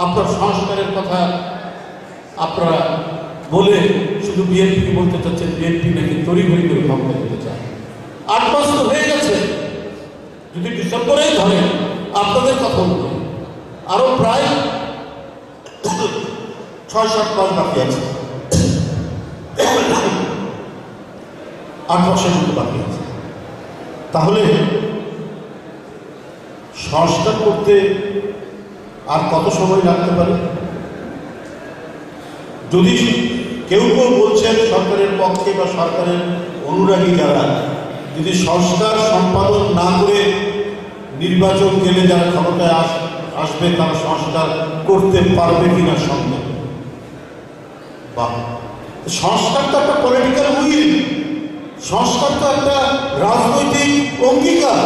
আপনার সংস্কারের কথা আপনারা বলে শুধু বিএনপি বলতে চাচ্ছেন, বিএনপি নাকি তড়িঘড়ি করে ক্ষমতা দিতে চায়। 8 মাস তো হয়ে গেছে, যদি ডিসেম্বরেই ধরেন আপনাদের কথা অনুযায়ী আরো প্রায় 6-7 মাস বাকি আছে, 8 মাসের মতো বাকি আছে। তাহলে সংস্কার করতে আর কত সময় লাগতে পারে? যদি কেউ কেউ বলছেন সরকারের পক্ষে বা সরকারের অনুরাগী যারা, যদি সংস্কার সম্পাদন না করে নির্বাচন গেলে যারা ক্ষমতায় আসবে তারা সংস্কার করতে পারবে কিনা সন্দেহ। বা সংস্কার তো একটা পলিটিক্যাল উইল, সংস্কার তো একটা রাজনৈতিক অঙ্গীকার।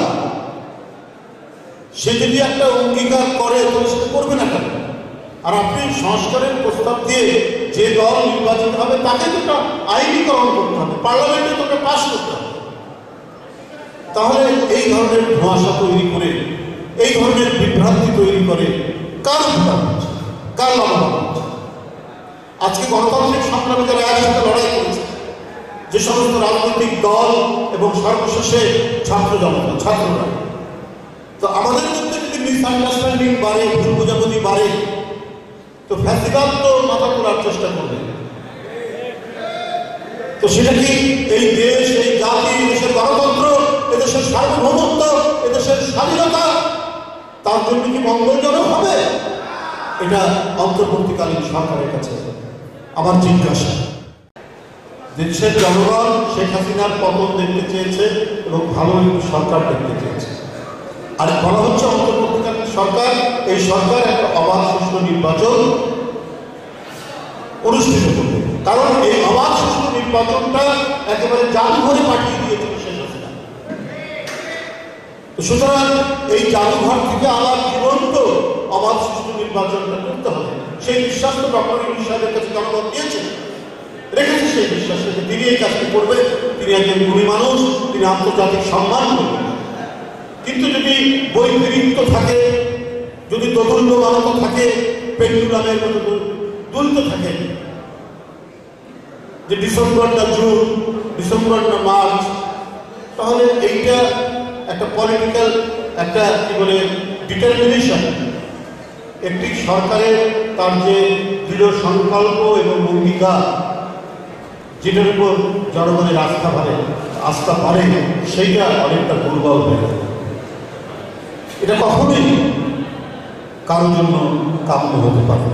সে যদি একটা অঙ্গীকার করে তাহলে সেটা করবে না কেন? আর আপনি সংস্কারের প্রস্তাব দিয়ে যে দল নির্বাচিত হবে তাকে তো আইনীকরণ করতে হবে, পার্লামেন্টে তোকে পাস করতে হবে। তাহলে এই ধরনের ধোঁয়াশা তৈরি করে, এই ধরনের বিভ্রান্তি তৈরি করে কার উপকার হচ্ছে, কার লাভবান হচ্ছে? আজকে গণতান্ত্রিক সংগ্রামে যারা একসাথে লড়াই করেছে, যে সমস্ত রাজনৈতিক দল এবং সর্বশেষে ছাত্র জনতা, ছাত্ররা, তো আমাদের মধ্যে যদি মিসআন্ডারস্ট্যান্ডিং বাড়ে, ভুল বোঝাবুঝি বাড়ে, তো ফ্যাসিবাদ তো মাথা তোলার চেষ্টা করবে। তো সেটা কি এই দেশ, এই জাতি, এদেশের গণতন্ত্র, এদেশের সার্বভৌমত্ব, এদেশের স্বাধীনতা, তার জন্য কি মঙ্গলজনক হবে? এটা অন্তর্বর্তীকালীন সরকারের কাছে আমার জিজ্ঞাসা। দেশের জনগণ শেখ হাসিনার পতন দেখতে চেয়েছে এবং ভালো একটি সরকার দেখতে চেয়েছে। আর বলা হচ্ছে অন্তর্বর্তীকালীন সরকার, এই সরকার একটা অবাধ সুষ্ঠু নির্বাচন অনুষ্ঠিত করবে। কারণ এই অবাধ সুষ্ঠু নির্বাচনটা একেবারে জাদুঘরে পাঠিয়ে দিয়েছিল শেখ হাসিনা। সুতরাং এই জাদুঘর থেকে আবার জীবন্ত অবাধ সুষ্ঠু নির্বাচনটা করতে হবে। সেই বিশ্বাস তো ডক্টর ইউনূস সাহেবের কাছে জনগণ দিয়েছে, রেখেছে সেই বিশ্বাস থেকে। তিনি এই কাজটি করবেন, তিনি একজন গুণী মানুষ, তিনি আন্তর্জাতিক সম্মান করবেন। কিন্তু যদি বৈপরীত্য থাকে, যদি দোদুল্যমানতা থাকে, পেন্ডুলামের মতো দুলতে থাকে, যে ডিসেম্বর না জুন, ডিসেম্বর না মার্চ, তাহলে এইটা একটা পলিটিক্যাল একটা কি বলে ডিটারমিনেশন, একটি সরকারের তার যে দৃঢ় সংকল্প এবং অঙ্গীকার, যেটার উপর জনগণের আস্থা পারে, সেইটা অনেকটা দুর্বল হয়ে যায়। এটা কখনোই কারোর জন্য কাম্য হতে পারে।